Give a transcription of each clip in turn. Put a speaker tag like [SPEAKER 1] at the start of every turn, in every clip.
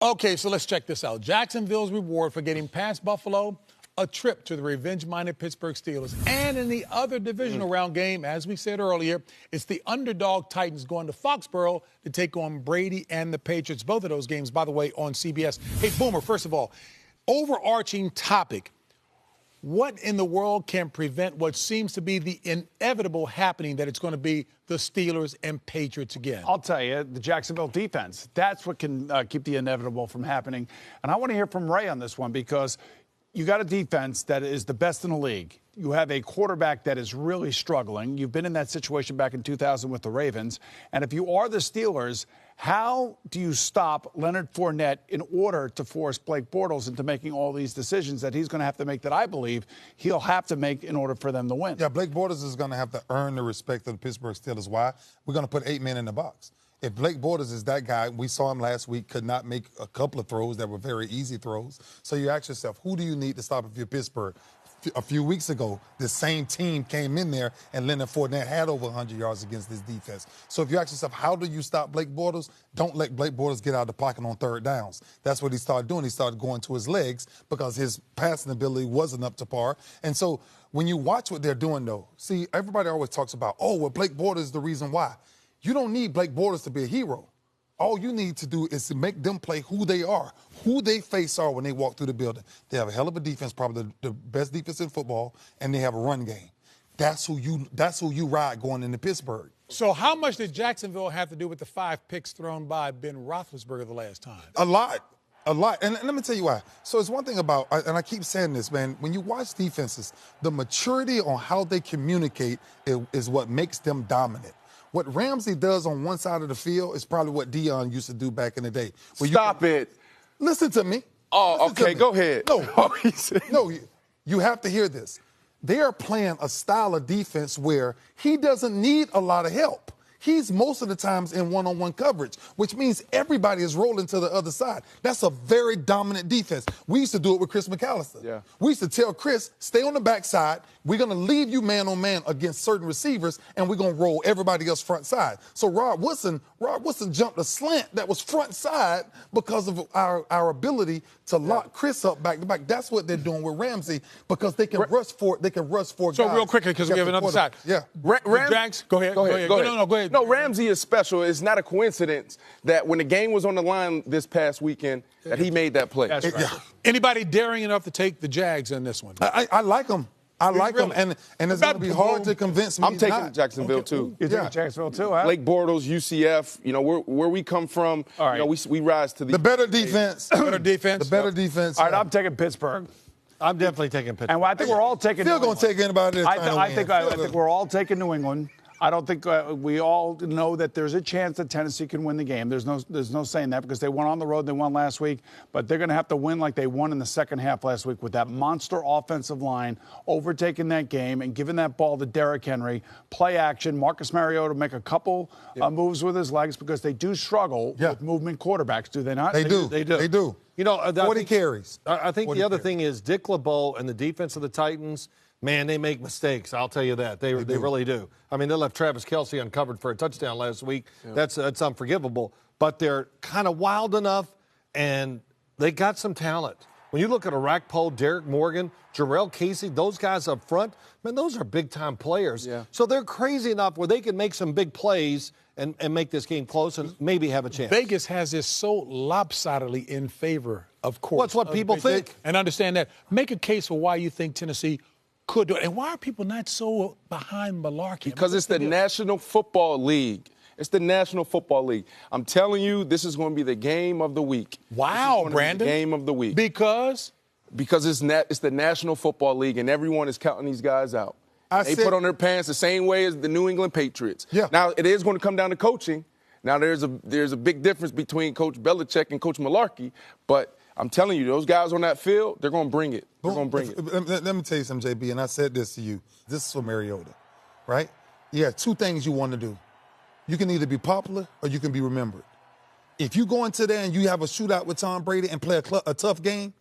[SPEAKER 1] Okay, so let's check this out. Jacksonville's reward for getting past Buffalo, a trip to the revenge-minded Pittsburgh Steelers. And in the other divisional round game, as we said earlier, it's the underdog Titans going to Foxborough to take on Brady and the Patriots. Both of those games, by the way, on CBS. Hey, Boomer, first of all, overarching topic. What in the world can prevent what seems to be the inevitable happening that it's going to be the Steelers and Patriots again?
[SPEAKER 2] I'll tell you, the Jacksonville defense. That's what can keep the inevitable from happening. And I want to hear from Ray on this one because you got a defense that is the best in the league. You have a quarterback that is really struggling. You've been in that situation back in 2000 with the Ravens. And if you are the Steelers, how do you stop Leonard Fournette in order to force Blake Bortles into making all these decisions that he's going to have to make that I believe he'll have to make in order for them to win?
[SPEAKER 3] Yeah, Blake Bortles is going to have to earn the respect of the Pittsburgh Steelers. Why? We're going to put 8 men in the box. If Blake Bortles is that guy, we saw him last week, could not make a couple of throws that were very easy throws. So you ask yourself, who do you need to stop if you're Pittsburgh? A few weeks ago, the same team came in there, and Leonard Fournette had over 100 yards against this defense. So if you ask yourself, how do you stop Blake Bortles? Don't let Blake Bortles get out of the pocket on third downs. That's what he started doing. He started going to his legs because his passing ability wasn't up to par. And so when you watch what they're doing, though, see, everybody always talks about, oh, well, Blake Bortles is the reason why. You don't need Blake Bortles to be a hero. All you need to do is to make them play who they are, who they face are when they walk through the building. They have a hell of a defense, probably the best defense in football, and they have a run game. That's who you ride going into Pittsburgh.
[SPEAKER 1] So how much did Jacksonville have to do with the 5 picks thrown by Ben Roethlisberger the last time?
[SPEAKER 3] A lot. And let me tell you why. So it's one thing about, and I keep saying this, man, when you watch defenses, the maturity on how they communicate is what makes them dominant. What Ramsey does on one side of the field is probably what Dion used to do back in the day.
[SPEAKER 4] Stop it.
[SPEAKER 3] Listen to me.
[SPEAKER 4] Oh, okay, go ahead.
[SPEAKER 3] No, you have to hear this. They are playing a style of defense where he doesn't need a lot of help. He's most of the times in one-on-one coverage, which means everybody is rolling to the other side. That's a very dominant defense. We used to do it with Chris McAllister. Yeah. We used to tell Chris, stay on the backside. We're going to leave you man-on-man against certain receivers, and we're going to roll everybody else front side. So Rod Woodson jumped a slant that was front side because of our ability to lock Chris up back to back. That's what they're doing with Ramsey because they can rush for it. They can rush for
[SPEAKER 1] So
[SPEAKER 3] guys.
[SPEAKER 1] real quickly, because we have another side.
[SPEAKER 3] Yeah.
[SPEAKER 1] Jags, go ahead.
[SPEAKER 4] Go ahead.
[SPEAKER 1] No, go ahead.
[SPEAKER 4] No, Ramsey is special. It's not a coincidence that when the game was on the line this past weekend, that he made that play.
[SPEAKER 2] That's right.
[SPEAKER 1] Anybody daring enough to take the Jags in this one?
[SPEAKER 3] I like them. I like them, and it's going to be hard to convince me.
[SPEAKER 4] I'm taking
[SPEAKER 3] not.
[SPEAKER 4] Jacksonville, too.
[SPEAKER 2] You think Jacksonville, too, huh?
[SPEAKER 4] Blake Bortles, UCF, where we come from,
[SPEAKER 2] all right.
[SPEAKER 4] We rise to
[SPEAKER 3] the better defense.
[SPEAKER 1] Better defense.
[SPEAKER 3] The better defense.
[SPEAKER 2] All right, I'm taking Pittsburgh.
[SPEAKER 5] I'm definitely taking Pittsburgh.
[SPEAKER 2] And I think we're all taking
[SPEAKER 3] Still going to take anybody that's trying to win.
[SPEAKER 2] I think we're all taking New England. I don't think we all know that there's a chance that Tennessee can win the game. There's no saying that because they won on the road. They won last week. But they're going to have to win like they won in the second half last week with that monster offensive line overtaking that game and giving that ball to Derrick Henry. Play action. Marcus Mariota make a couple moves with his legs because they do struggle with movement quarterbacks, do they not?
[SPEAKER 3] They do.
[SPEAKER 5] They do.
[SPEAKER 3] They do.
[SPEAKER 5] 40
[SPEAKER 3] carries.
[SPEAKER 5] I think the other thing is Dick LeBeau and the defense of the Titans, man, they make mistakes. I'll tell you that. They really do. I mean, they left Travis Kelce uncovered for a touchdown last week. Yeah. That's unforgivable. But they're kind of wild enough, and they got some talent. When you look at Arakpo, Derek Morgan, Jarrell Casey, those guys up front, man, those are big-time players. Yeah. So they're crazy enough where they can make some big plays and make this game close and maybe have a chance.
[SPEAKER 1] Vegas has this so lopsidedly in favor, of course.
[SPEAKER 5] What's what people think.
[SPEAKER 1] And understand that. Make a case for why you think Tennessee could do it. And why are people not so behind malarkey?
[SPEAKER 4] Because it's the National Football League. It's the National Football League. I'm telling you, this is going to be the game of the week.
[SPEAKER 1] Wow, Brandon.
[SPEAKER 4] The game of the week.
[SPEAKER 1] Because
[SPEAKER 4] it's the National Football League, and everyone is counting these guys out. They put on their pants the same way as the New England Patriots.
[SPEAKER 3] Yeah.
[SPEAKER 4] Now, it is going to come down to coaching. Now, there's a big difference between Coach Belichick and Coach Malarkey, but I'm telling you, those guys on that field, they're going to bring it. They're going to bring it.
[SPEAKER 3] Let me tell you something, JB, and I said this to you. This is for Mariota, right? Yeah, 2 things you want to do. You can either be popular or you can be remembered. If you go into there and you have a shootout with Tom Brady and play a tough game,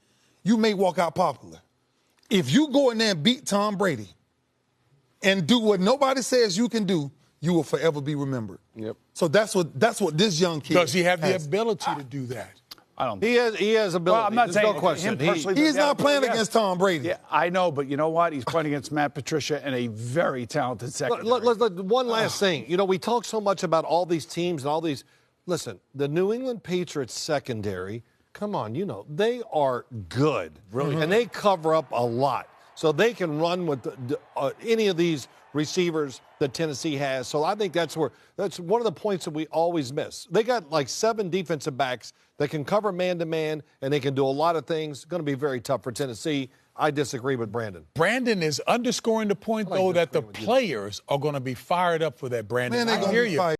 [SPEAKER 3] you may walk out popular. If you go in there and beat Tom Brady and do what nobody says you can do, you will forever be remembered.
[SPEAKER 4] Yep.
[SPEAKER 3] So that's what this young kid
[SPEAKER 1] does he have
[SPEAKER 3] has.
[SPEAKER 1] the ability to do that?
[SPEAKER 2] I don't.
[SPEAKER 5] He has ability.
[SPEAKER 2] Well, I'm not
[SPEAKER 5] There's
[SPEAKER 2] saying
[SPEAKER 5] no question.
[SPEAKER 2] him personally.
[SPEAKER 3] He's
[SPEAKER 2] Yeah,
[SPEAKER 3] not playing
[SPEAKER 2] yes.
[SPEAKER 3] against Tom Brady.
[SPEAKER 2] Yeah, I know, but you know what? He's playing against Matt Patricia and a very talented secondary.
[SPEAKER 5] One last thing. You know, we talk so much about all these teams and all these. Listen, the New England Patriots secondary, come on, you know, they are good. Really? And they cover up a lot. So they can run with any of these receivers that Tennessee has. So I think that's one of the points that we always miss. They got like 7 defensive backs that can cover man-to-man, and they can do a lot of things. It's going to be very tough for Tennessee. I disagree with Brandon.
[SPEAKER 1] Brandon is underscoring the point, though, that the players are going to be fired up for that, Brandon.
[SPEAKER 3] Man, they're
[SPEAKER 1] I
[SPEAKER 3] gonna
[SPEAKER 1] hear
[SPEAKER 3] be
[SPEAKER 1] you.
[SPEAKER 3] fired.